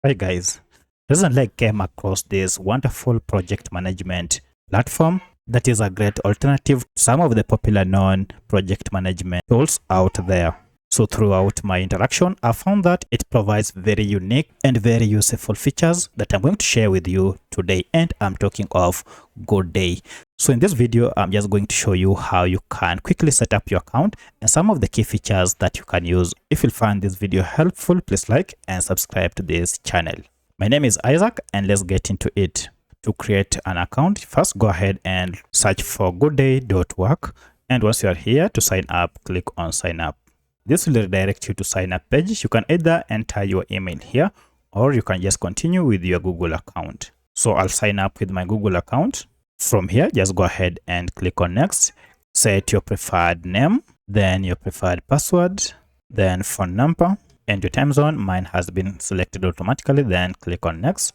Hi guys, recently I came across this wonderful project management platform that is a great alternative to some of the popular known project management tools out there. So throughout my interaction, I found that it provides very unique and very useful features that I'm going to share with you today, and I'm talking of GoodDay. So in this video, I'm just going to show you how you can quickly set up your account and some of the key features that you can use. If you find this video helpful, please like and subscribe to this channel. My name is Isaac and let's get into it. To create an account, first go ahead and search for goodday.work, and once you are here to sign up, click on sign up. This will redirect you to sign up page. You can either enter your email here or you can just continue with your Google account. So I'll sign up with my Google account. From here, just go ahead and click on next. Set your preferred name, then your preferred password, then phone number, and your time zone. Mine has been selected automatically. Then click on next.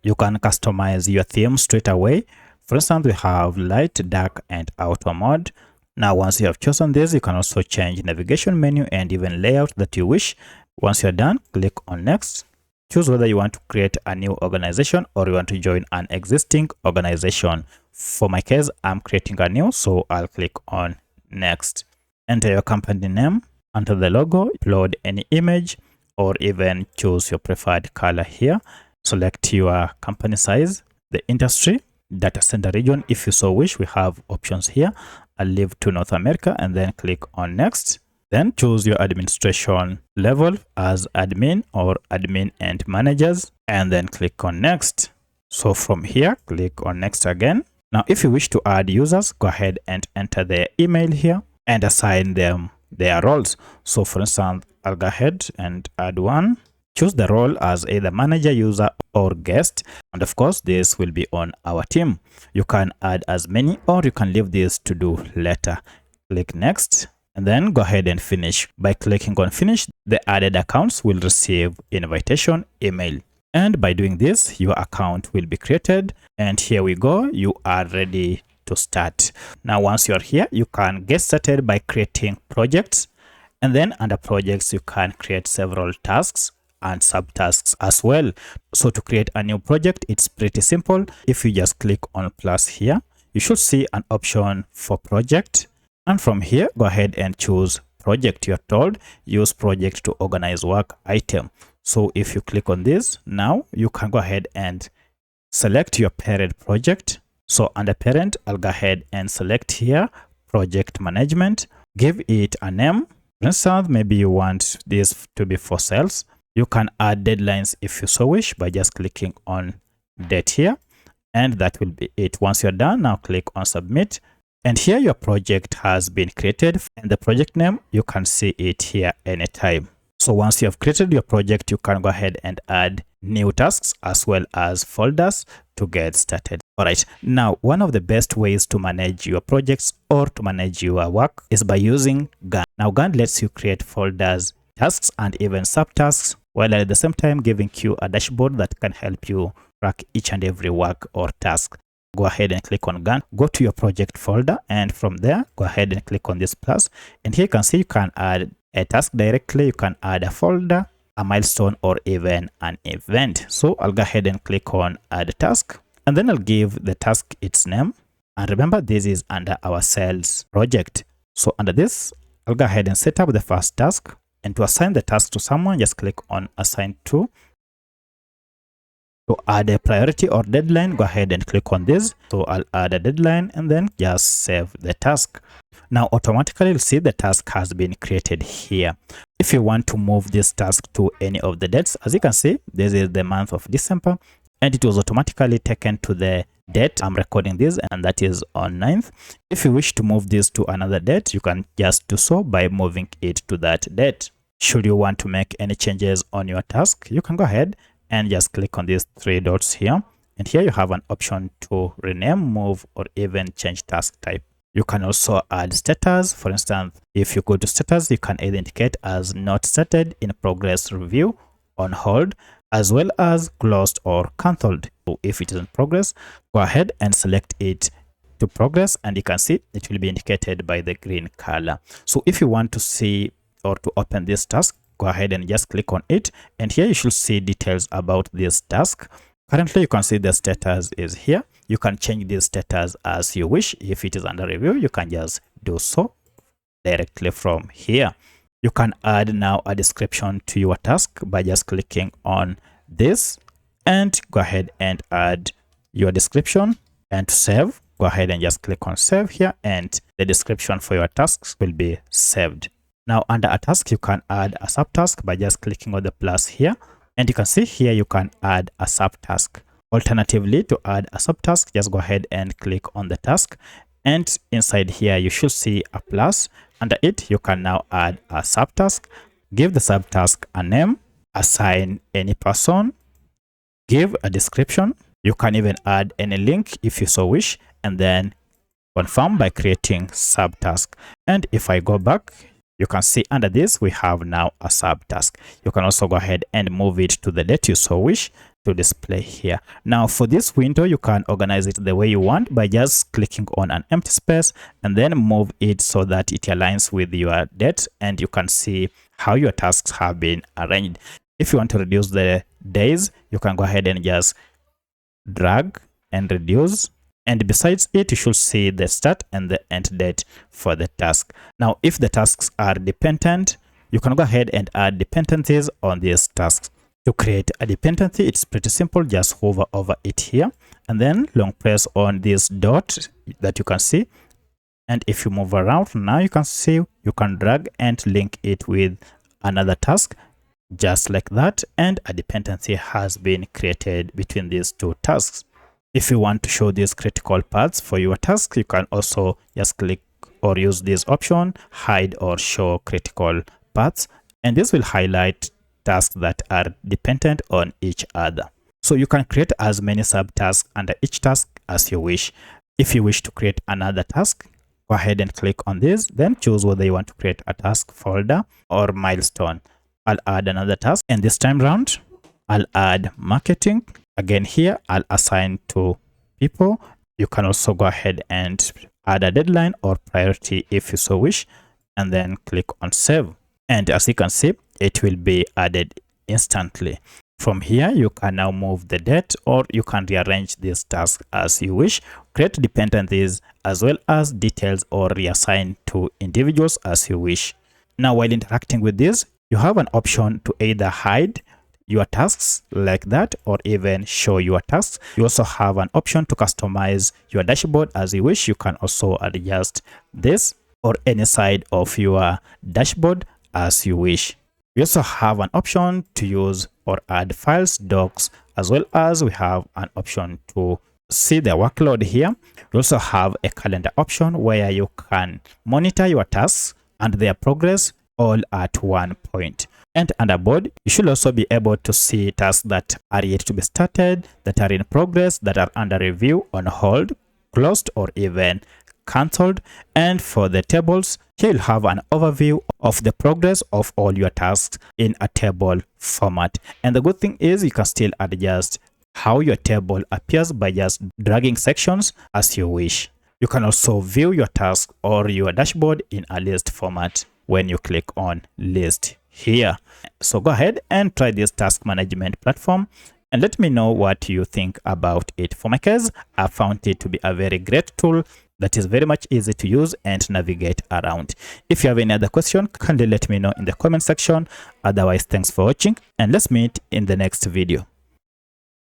You can customize your theme straight away. For instance, we have light, dark, and auto mode. Now, once you have chosen this, you can also change navigation menu and even layout that you wish. Once you're done, click on next. Choose whether you want to create a new organization or you want to join an existing organization. For my case, I'm creating a new, so I'll click on next. Enter your company name, enter the logo, upload any image, or even choose your preferred color here. Select your company size, the industry, data center region. If you so wish, we have options here. I'll leave to North America and then click on next. Then choose your administration level as admin or admin and managers, and then click on next. So from here, click on next again. Now, if you wish to add users, go ahead and enter their email here and assign them their roles. So for instance, I'll go ahead and add one. Choose the role as either manager, user, or guest. And of course, this will be on our team. You can add as many or you can leave this to do later. Click next and then go ahead and finish. By clicking on finish, the added accounts will receive invitation email. And by doing this, your account will be created. And here we go. You are ready to start. Now, once you're here, you can get started by creating projects. And then under projects, you can create several tasks and subtasks as well. So to create a new project, it's pretty simple. If you just click on plus here, you should see an option for project. And from here, go ahead and choose project. You're told use project to organize work item. So if you click on this, now you can go ahead and select your parent project. So under parent, I'll go ahead and select here project management. Give it a name. For instance, maybe you want this to be for sales. You can add deadlines if you so wish by just clicking on date here, and that will be it. Once you're done, now click on submit, and here your project has been created, and the project name, you can see it here anytime. So once you have created your project, you can go ahead and add new tasks as well as folders to get started. All right, now one of the best ways to manage your projects or to manage your work is by using Gantt. Now Gantt lets you create folders, tasks, and even subtasks, while at the same time giving you a dashboard that can help you track each and every work or task. Go ahead and click on Gantt, go to your project folder, and from there, go ahead and click on this plus. And here you can see you can add a task directly, you can add a folder, a milestone, or even an event. So I'll go ahead and click on add task, and then I'll give the task its name. And remember, this is under our sales project. So under this, I'll go ahead and set up the first task. And to assign the task to someone, just click on assign to. To add a priority or deadline, go ahead and click on this. So I'll add a deadline and then just save the task. Now automatically you'll see the task has been created here. If you want to move this task to any of the dates, as you can see, this is the month of December, and it was automatically taken to the date I'm recording this, and that is on 9th. If you wish to move this to another date, you can just do so by moving it to that date. Should you want to make any changes on your task, you can go ahead and just click on these three dots here. And here you have an option to rename, move, or even change task type. You can also add status. For instance, if you go to status, you can either indicate as not started, in progress, review, on hold, as well as closed or cancelled. So if it is in progress, go ahead and select it to progress, and you can see it will be indicated by the green color. So if you want to see or to open this task, go ahead and just click on it. And here you should see details about this task. Currently, you can see the status is here. You can change this status as you wish. If it is under review, you can just do so directly from here. You can add now a description to your task by just clicking on this and go ahead and add your description. And to save, go ahead and just click on save here, and the description for your tasks will be saved. Now under a task, you can add a subtask by just clicking on the plus here. And you can see here you can add a subtask. Alternatively, to add a subtask, just go ahead and click on the task. And inside here, you should see a plus. Under it, you can now add a subtask. Give the subtask a name, assign any person, give a description. You can even add any link if you so wish, and then confirm by creating subtask. And if I go back, you can see under this, we have now a subtask. You can also go ahead and move it to the date you so wish to display here. Now for this window, you can organize it the way you want by just clicking on an empty space and then move it so that it aligns with your date, and you can see how your tasks have been arranged. If you want to reduce the days, you can go ahead and just drag and reduce. And besides it, you should see the start and the end date for the task. Now, if the tasks are dependent, you can go ahead and add dependencies on these tasks. To create a dependency, it's pretty simple. Just hover over it here and then long press on this dot that you can see. And if you move around, now you can see you can drag and link it with another task just like that. And a dependency has been created between these two tasks. If you want to show these critical paths for your task, you can also just click or use this option, hide or show critical paths. And this will highlight tasks that are dependent on each other. So you can create as many subtasks under each task as you wish. If you wish to create another task, go ahead and click on this, then choose whether you want to create a task folder or milestone. I'll add another task, and this time round, I'll add marketing. Again here, I'll assign to people. You can also go ahead and add a deadline or priority if you so wish, and then click on save. And as you can see, it will be added instantly. From here, you can now move the date, or you can rearrange this task as you wish, create dependencies as well as details, or reassign to individuals as you wish. Now, while interacting with this, you have an option to either hide your tasks like that or even show your tasks. You also have an option to customize your dashboard as you wish. You can also adjust this or any side of your dashboard as you wish. We also have an option to use or add files, docs, as well as we have an option to see the workload here. We also have a calendar option where you can monitor your tasks and their progress all at one point. And under board, you should also be able to see tasks that are yet to be started, that are in progress, that are under review, on hold, closed, or even cancelled. And for the tables, here you'll have an overview of the progress of all your tasks in a table format. And the good thing is you can still adjust how your table appears by just dragging sections as you wish. You can also view your task or your dashboard in a list format when you click on list here. So go ahead and try this task management platform and let me know what you think about it. For my case, I found it to be a very great tool that is very much easy to use and navigate around. If you have any other question, kindly let me know in the comment section. Otherwise, thanks for watching, and let's meet in the next video.